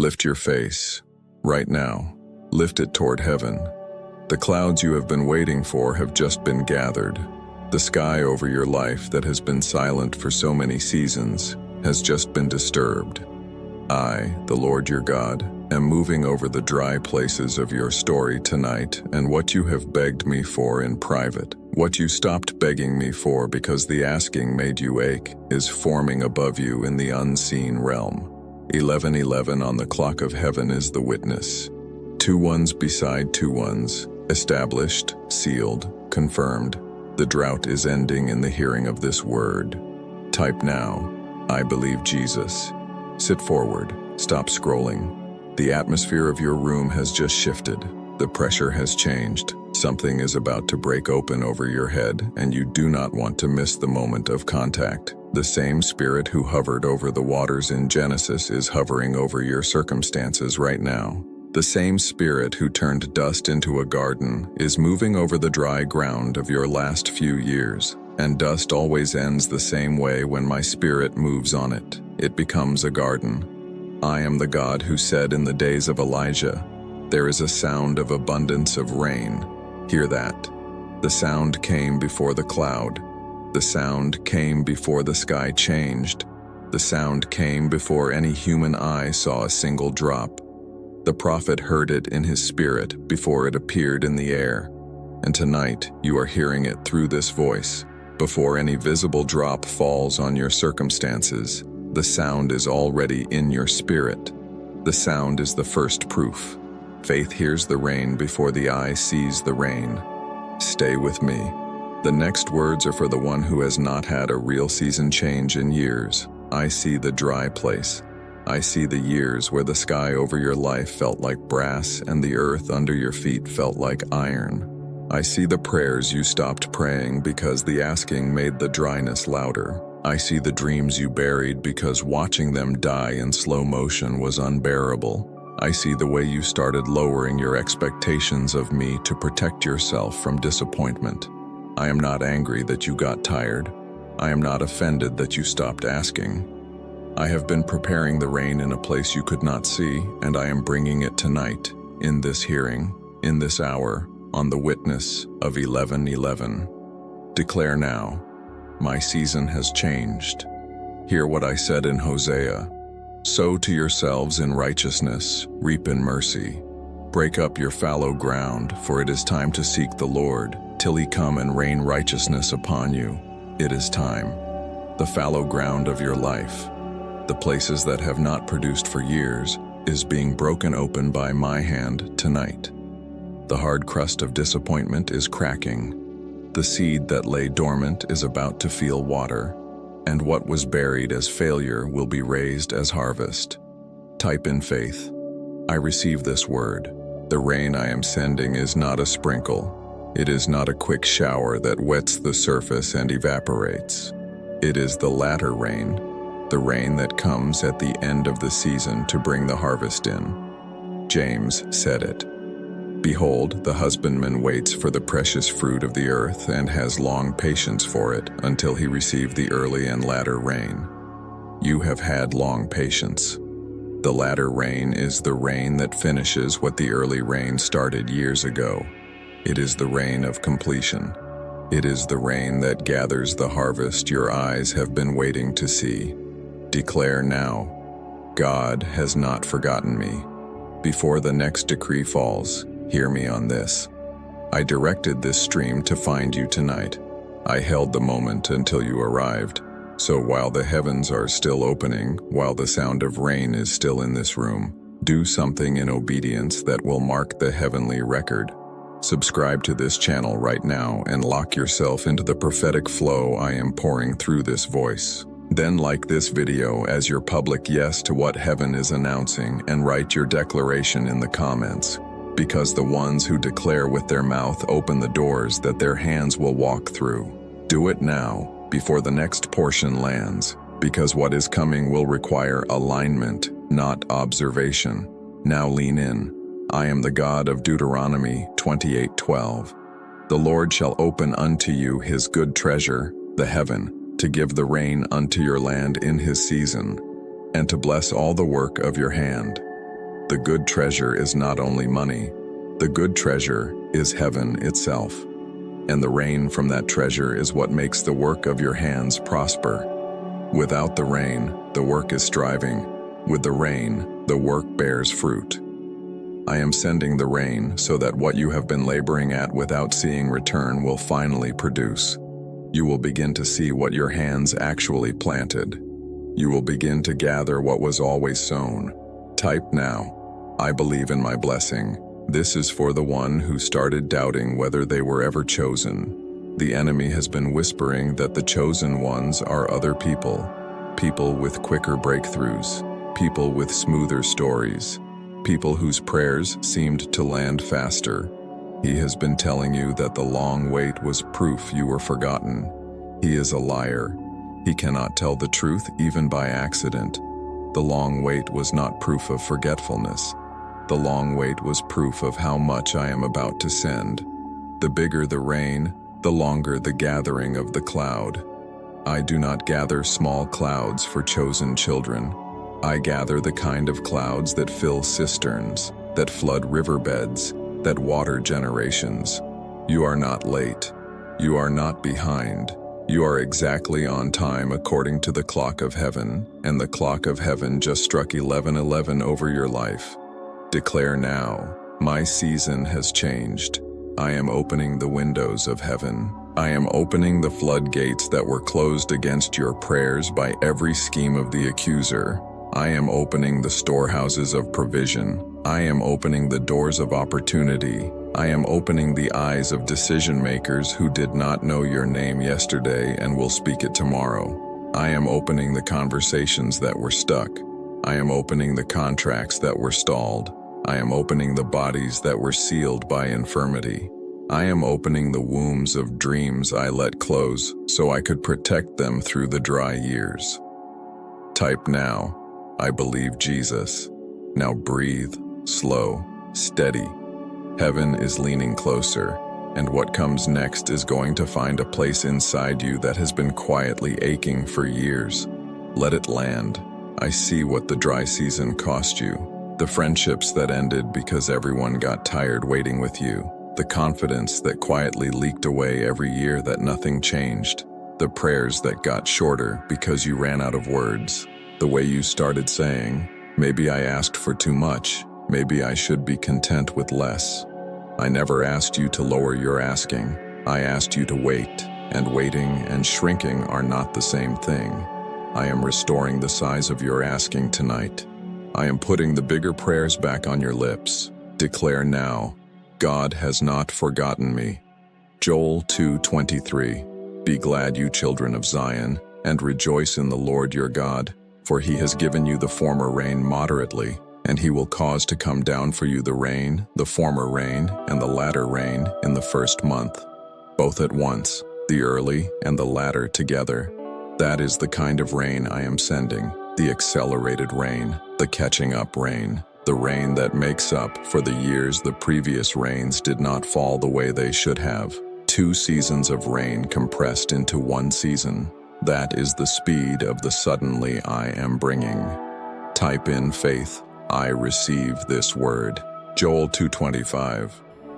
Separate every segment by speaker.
Speaker 1: Lift your face. Right now. Lift it toward heaven. The clouds you have been waiting for have just been gathered. The sky over your life that has been silent for so many seasons has just been disturbed. I, the Lord your God, am moving over the dry places of your story tonight, and what you have begged me for in private, what you stopped begging me for because the asking made you ache, is forming above you in the unseen realm. 11:11 on the clock of heaven is the witness. 2 ones beside 2 ones, established, sealed, confirmed. The drought is ending in the hearing of this word. Type now, I believe Jesus. Sit forward, stop scrolling. The atmosphere of your room has just shifted. The pressure has changed. Something is about to break open over your head, and you do not want to miss the moment of contact. The same Spirit who hovered over the waters in Genesis is hovering over your circumstances right now. The same Spirit who turned dust into a garden is moving over the dry ground of your last few years. And dust always ends the same way when my Spirit moves on it. It becomes a garden. I am the God who said in the days of Elijah, there is a sound of abundance of rain. Hear that. The sound came before the cloud. The sound came before the sky changed. The sound came before any human eye saw a single drop. The prophet heard it in his spirit before it appeared in the air. And tonight you are hearing it through this voice. Before any visible drop falls on your circumstances, the sound is already in your spirit. The sound is the first proof. Faith hears the rain before the eye sees the rain. Stay with me. The next words are for the one who has not had a real season change in years. I see the dry place. I see the years where the sky over your life felt like brass and the earth under your feet felt like iron. I see the prayers you stopped praying because the asking made the dryness louder. I see the dreams you buried because watching them die in slow motion was unbearable. I see the way you started lowering your expectations of me to protect yourself from disappointment. I am not angry that you got tired. I am not offended that you stopped asking. I have been preparing the rain in a place you could not see, and I am bringing it tonight, in this hearing, in this hour, on the witness of 11:11. Declare now, my season has changed. Hear what I said in Hosea. Sow to yourselves in righteousness, reap in mercy. Break up your fallow ground, for it is time to seek the Lord, till he come and rain righteousness upon you. It is time. The fallow ground of your life, the places that have not produced for years, is being broken open by my hand tonight. The hard crust of disappointment is cracking. The seed that lay dormant is about to feel water, and what was buried as failure will be raised as harvest. Type in faith. I receive this word. The rain I am sending is not a sprinkle. It is not a quick shower that wets the surface and evaporates. It is the latter rain, the rain that comes at the end of the season to bring the harvest in. James said it. Behold, the husbandman waits for the precious fruit of the earth and has long patience for it until he receive the early and latter rain. You have had long patience. The latter rain is the rain that finishes what the early rain started years ago. It is the rain of completion. It is the rain that gathers the harvest your eyes have been waiting to see. Declare now, God has not forgotten me. Before the next decree falls, hear me on this. I directed this stream to find you tonight. I held the moment until you arrived. So while the heavens are still opening, while the sound of rain is still in this room, do something in obedience that will mark the heavenly record. Subscribe to this channel right now and lock yourself into the prophetic flow I am pouring through this voice. Then like this video as your public yes to what heaven is announcing and write your declaration in the comments. Because the ones who declare with their mouth open the doors that their hands will walk through. Do it now, before the next portion lands, because what is coming will require alignment, not observation. Now lean in. I am the God of Deuteronomy 28:12. The Lord shall open unto you his good treasure, the heaven, to give the rain unto your land in his season, and to bless all the work of your hand. The good treasure is not only money. The good treasure is heaven itself. And the rain from that treasure is what makes the work of your hands prosper. Without the rain, the work is striving. With the rain, the work bears fruit. I am sending the rain so that what you have been laboring at without seeing return will finally produce. You will begin to see what your hands actually planted. You will begin to gather what was always sown. Type now, I believe in my blessing. This is for the one who started doubting whether they were ever chosen. The enemy has been whispering that the chosen ones are other people. People with quicker breakthroughs. People with smoother stories. People whose prayers seemed to land faster. He has been telling you that the long wait was proof you were forgotten. He is a liar. He cannot tell the truth even by accident. The long wait was not proof of forgetfulness. The long wait was proof of how much I am about to send. The bigger the rain, the longer the gathering of the cloud. I do not gather small clouds for chosen children. I gather the kind of clouds that fill cisterns, that flood riverbeds, that water generations. You are not late. You are not behind. You are exactly on time according to the clock of heaven, and the clock of heaven just struck 11:11 over your life. Declare now, my season has changed. I am opening the windows of heaven. I am opening the floodgates that were closed against your prayers by every scheme of the accuser. I am opening the storehouses of provision. I am opening the doors of opportunity. I am opening the eyes of decision makers who did not know your name yesterday and will speak it tomorrow. I am opening the conversations that were stuck. I am opening the contracts that were stalled. I am opening the bodies that were sealed by infirmity. I am opening the wombs of dreams I let close so I could protect them through the dry years. Type now, I believe Jesus. Now breathe, slow, steady. Heaven is leaning closer, and what comes next is going to find a place inside you that has been quietly aching for years. Let it land. I see what the dry season cost you. The friendships that ended because everyone got tired waiting with you. The confidence that quietly leaked away every year that nothing changed. The prayers that got shorter because you ran out of words. The way you started saying, maybe I asked for too much. Maybe I should be content with less. I never asked you to lower your asking. I asked you to wait, and waiting and shrinking are not the same thing. I am restoring the size of your asking tonight. I am putting the bigger prayers back on your lips. Declare now, God has not forgotten me. Joel 2:23. Be glad, you children of Zion, and rejoice in the Lord your God, for he has given you the former rain moderately, and he will cause to come down for you the rain, the former rain, and the latter rain in the first month, both at once, the early and the latter together. That is the kind of rain I am sending, the accelerated rain, the catching up rain, the rain that makes up for the years the previous rains did not fall the way they should have. 2 seasons of rain compressed into 1 season. That is the speed of the suddenly I am bringing. Type in faith, I receive this word. Joel 2:25.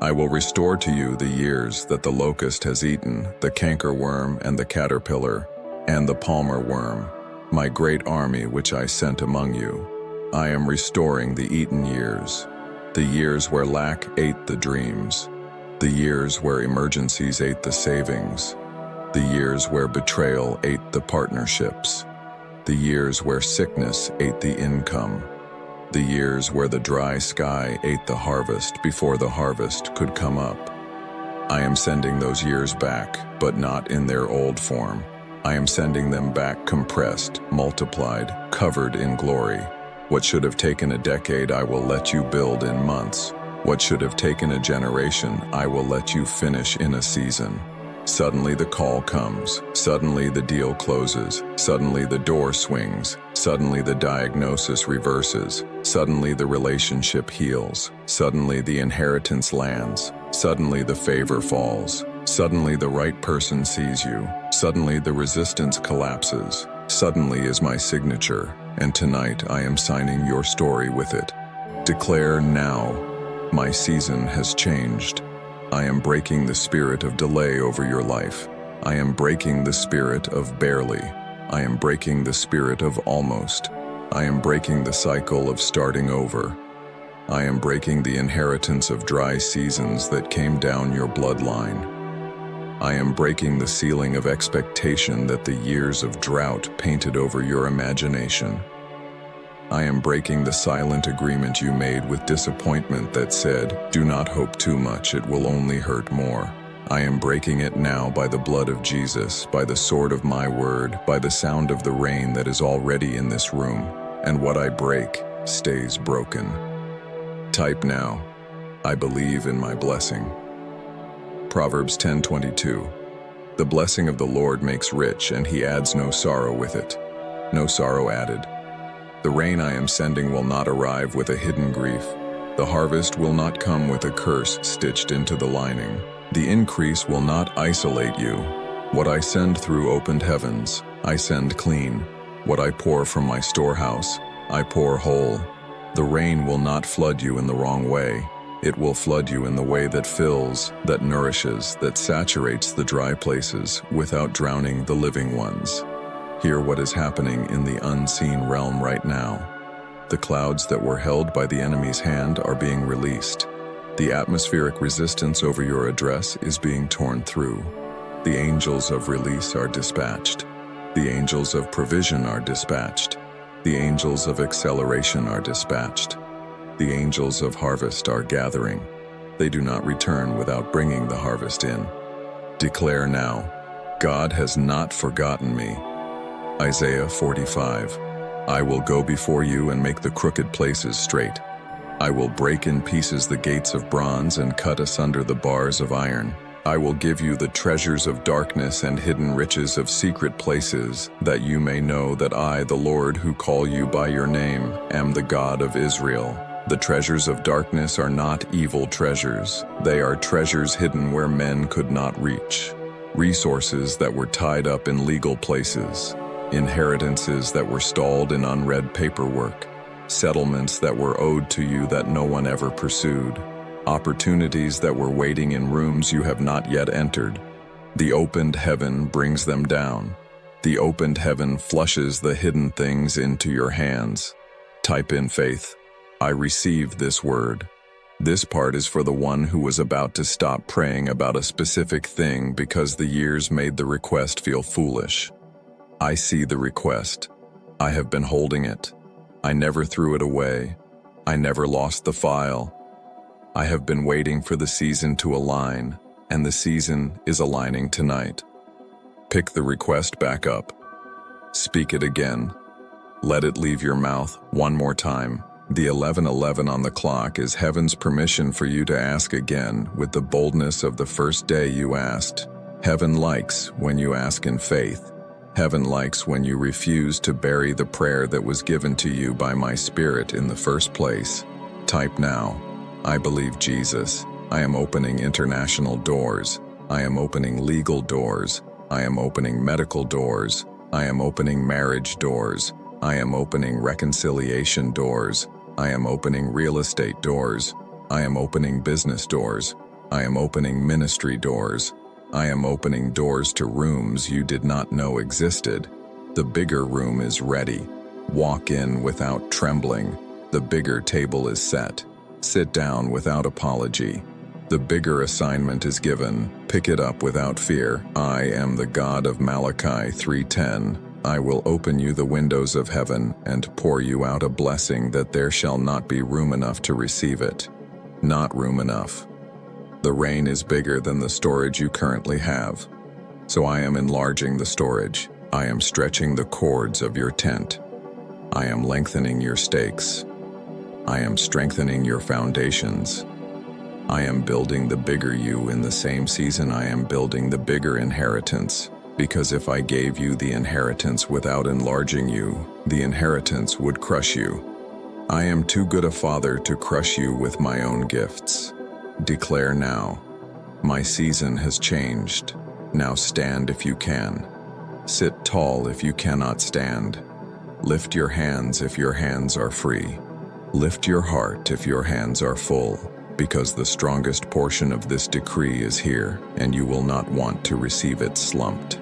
Speaker 1: I will restore to you the years that the locust has eaten, the cankerworm and the caterpillar, and the palmer worm, my great army which I sent among you. I am restoring the eaten years, the years where lack ate the dreams, the years where emergencies ate the savings, the years where betrayal ate the partnerships, the years where sickness ate the income, the years where the dry sky ate the harvest before the harvest could come up. I am sending those years back, but not in their old form. I am sending them back compressed, multiplied, covered in glory. What should have taken a decade, I will let you build in months. What should have taken a generation, I will let you finish in a season. Suddenly the call comes. Suddenly the deal closes. Suddenly the door swings. Suddenly the diagnosis reverses. Suddenly the relationship heals. Suddenly the inheritance lands. Suddenly the favor falls. Suddenly the right person sees you. Suddenly the resistance collapses. Suddenly is my signature, and tonight I am signing your story with it. Declare now, my season has changed. I am breaking the spirit of delay over your life. I am breaking the spirit of barely. I am breaking the spirit of almost. I am breaking the cycle of starting over. I am breaking the inheritance of dry seasons that came down your bloodline. I am breaking the ceiling of expectation that the years of drought painted over your imagination. I am breaking the silent agreement you made with disappointment that said, "Do not hope too much, it will only hurt more." I am breaking it now by the blood of Jesus, by the sword of my word, by the sound of the rain that is already in this room. And what I break stays broken. Type now, I believe in my blessing. Proverbs 10:22. The blessing of the Lord makes rich, and he adds no sorrow with it. No sorrow added. The rain I am sending will not arrive with a hidden grief. The harvest will not come with a curse stitched into the lining. The increase will not isolate you. What I send through opened heavens, I send clean. What I pour from my storehouse, I pour whole. The rain will not flood you in the wrong way. It will flood you in the way that fills, that nourishes, that saturates the dry places without drowning the living ones. Hear what is happening in the unseen realm right now. The clouds that were held by the enemy's hand are being released. The atmospheric resistance over your address is being torn through. The angels of release are dispatched. The angels of provision are dispatched. The angels of acceleration are dispatched. The angels of harvest are gathering. They do not return without bringing the harvest in. Declare now, God has not forgotten me. Isaiah 45. I will go before you and make the crooked places straight. I will break in pieces the gates of bronze and cut asunder the bars of iron. I will give you the treasures of darkness and hidden riches of secret places, that you may know that I, the Lord who call you by your name, am the God of Israel. The treasures of darkness are not evil treasures. They are treasures hidden where men could not reach. Resources that were tied up in legal places. Inheritances that were stalled in unread paperwork. Settlements that were owed to you that no one ever pursued. Opportunities that were waiting in rooms you have not yet entered. The opened heaven brings them down. The opened heaven flushes the hidden things into your hands. Type in faith. I receive this word. This part is for the one who was about to stop praying about a specific thing because the years made the request feel foolish. I see the request. I have been holding it. I never threw it away. I never lost the file. I have been waiting for the season to align, and the season is aligning tonight. Pick the request back up. Speak it again. Let it leave your mouth one more time. The 11:11 on the clock is heaven's permission for you to ask again with the boldness of the first day you asked. Heaven likes when you ask in faith. Heaven likes when you refuse to bury the prayer that was given to you by my Spirit in the first place. Type now. I believe Jesus. I am opening international doors. I am opening legal doors. I am opening medical doors. I am opening marriage doors. I am opening reconciliation doors. I am opening real estate doors. I am opening business doors. I am opening ministry doors. I am opening doors to rooms you did not know existed. The bigger room is ready. Walk in without trembling. The bigger table is set. Sit down without apology. The bigger assignment is given. Pick it up without fear. I am the God of Malachi 3:10. I will open you the windows of heaven and pour you out a blessing that there shall not be room enough to receive it. Not room enough. The rain is bigger than the storage you currently have. So I am enlarging the storage. I am stretching the cords of your tent. I am lengthening your stakes. I am strengthening your foundations. I am building the bigger you in the same season I am building the bigger inheritance. Because if I gave you the inheritance without enlarging you, the inheritance would crush you. I am too good a father to crush you with my own gifts. Declare now, my season has changed. Now stand if you can. Sit tall if you cannot stand. Lift your hands if your hands are free. Lift your heart if your hands are full, because the strongest portion of this decree is here, and you will not want to receive it slumped.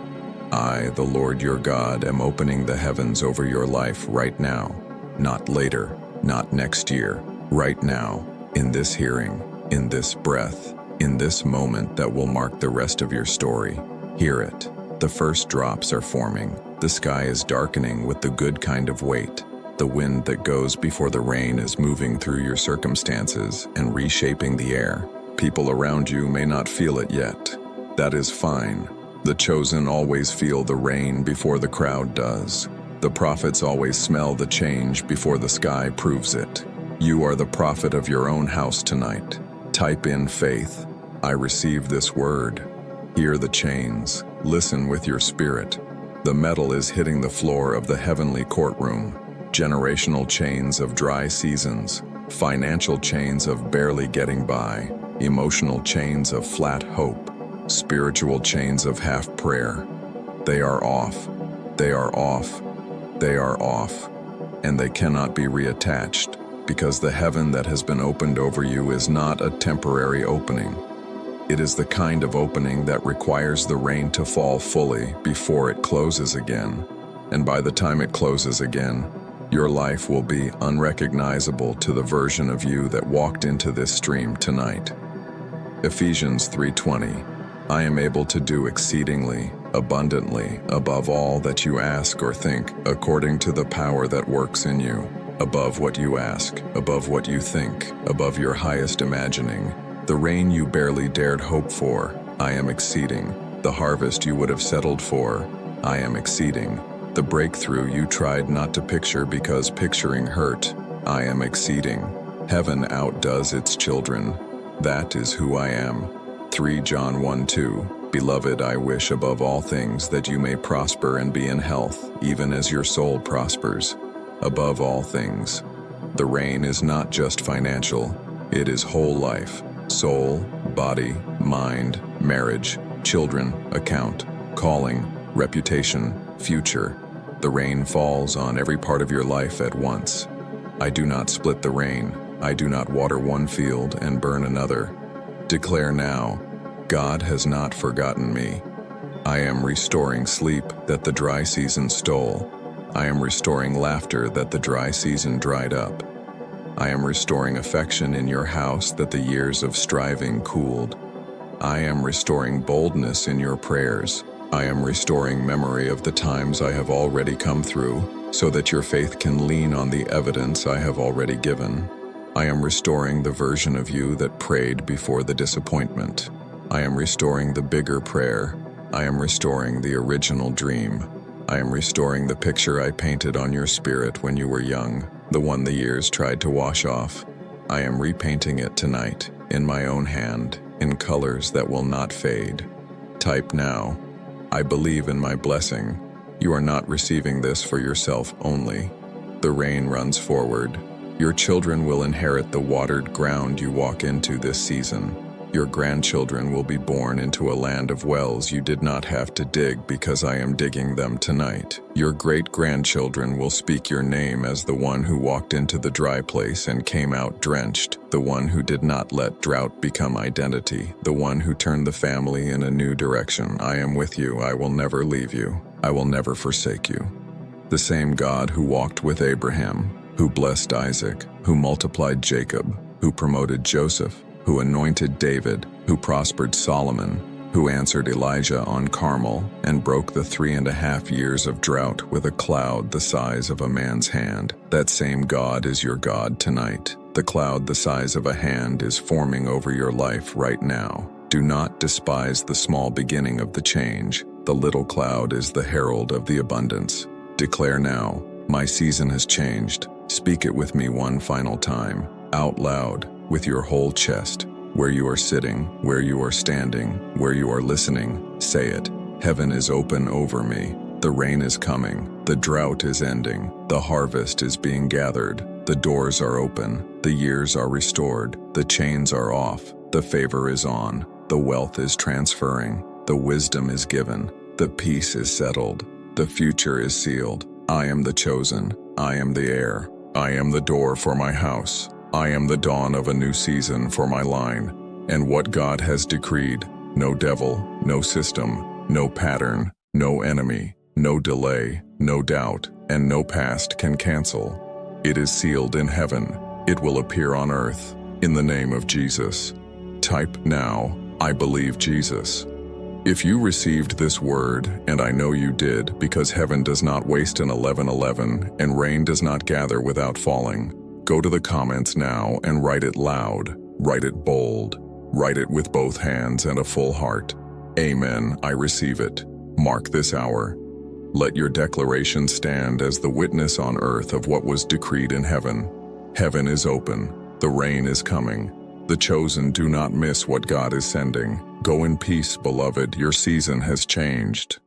Speaker 1: I, the Lord your God, am opening the heavens over your life right now, not later, not next year, right now, in this hearing, in this breath, in this moment that will mark the rest of your story. Hear it. The first drops are forming. The sky is darkening with the good kind of weight. The wind that goes before the rain is moving through your circumstances and reshaping the air. People around you may not feel it yet. That is fine. The chosen always feel the rain before the crowd does. The prophets always smell the change before the sky proves it. You are the prophet of your own house tonight. Type in faith. I receive this word. Hear the chains. Listen with your spirit. The metal is hitting the floor of the heavenly courtroom. Generational chains of dry seasons. Financial chains of barely getting by. Emotional chains of flat hope. Spiritual chains of half prayer. They are off. They are off. They are off. And they cannot be reattached, because the heaven that has been opened over you is not a temporary opening. It is the kind of opening that requires the rain to fall fully before it closes again. And by the time it closes again, your life will be unrecognizable to the version of you that walked into this stream tonight. Ephesians 3:20. I am able to do exceedingly, abundantly, above all that you ask or think, according to the power that works in you. Above what you ask, above what you think, above your highest imagining. The rain you barely dared hope for, I am exceeding. The harvest you would have settled for, I am exceeding. The breakthrough you tried not to picture because picturing hurt, I am exceeding. Heaven outdoes its children. That is who I am. 3 John 1:2. Beloved, I wish above all things that you may prosper and be in health, even as your soul prospers. Above all things. The rain is not just financial, it is whole life. Soul, body, mind, marriage, children, account, calling, reputation, future. The rain falls on every part of your life at once. I do not split the rain. I do not water one field and burn another. Declare now, God has not forgotten me. I am restoring sleep that the dry season stole. I am restoring laughter that the dry season dried up. I am restoring affection in your house that the years of striving cooled. I am restoring boldness in your prayers. I am restoring memory of the times I have already come through, so that your faith can lean on the evidence I have already given. I am restoring the version of you that prayed before the disappointment. I am restoring the bigger prayer. I am restoring the original dream. I am restoring the picture I painted on your spirit when you were young, the one the years tried to wash off. I am repainting it tonight, in my own hand, in colors that will not fade. Type now, I believe in my blessing. You are not receiving this for yourself only. The rain runs forward. Your children will inherit the watered ground you walk into this season. Your grandchildren will be born into a land of wells you did not have to dig because I am digging them tonight. Your great-grandchildren will speak your name as the one who walked into the dry place and came out drenched, the one who did not let drought become identity, the one who turned the family in a new direction. I am with you. I will never leave you. I will never forsake you. The same God who walked with Abraham, who blessed Isaac, who multiplied Jacob, who promoted Joseph, who anointed David, who prospered Solomon, who answered Elijah on Carmel and broke the 3.5 years of drought with a cloud the size of a man's hand. That same God is your God tonight. The cloud the size of a hand is forming over your life right now. Do not despise the small beginning of the change. The little cloud is the herald of the abundance. Declare now, my season has changed. Speak it with me one final time, out loud, with your whole chest, where you are sitting, where you are standing, where you are listening. Say it. Heaven is open over me. The rain is coming. The drought is ending. The harvest is being gathered. The doors are open. The years are restored. The chains are off. The favor is on. The wealth is transferring. The wisdom is given. The peace is settled. The future is sealed. I am the chosen. I am the heir. I am the door for my house. I am the dawn of a new season for my line. And what God has decreed, no devil, no system, no pattern, no enemy, no delay, no doubt, and no past can cancel. It is sealed in heaven. It will appear on earth. In the name of Jesus. Type now, I believe Jesus. If you received this word, and I know you did, because heaven does not waste an 11:11, and rain does not gather without falling, go to the comments now and write it loud, write it bold, write it with both hands and a full heart. Amen, I receive it. Mark this hour. Let your declaration stand as the witness on earth of what was decreed in heaven. Heaven is open. The rain is coming. The chosen do not miss what God is sending. Go in peace, beloved. Your season has changed.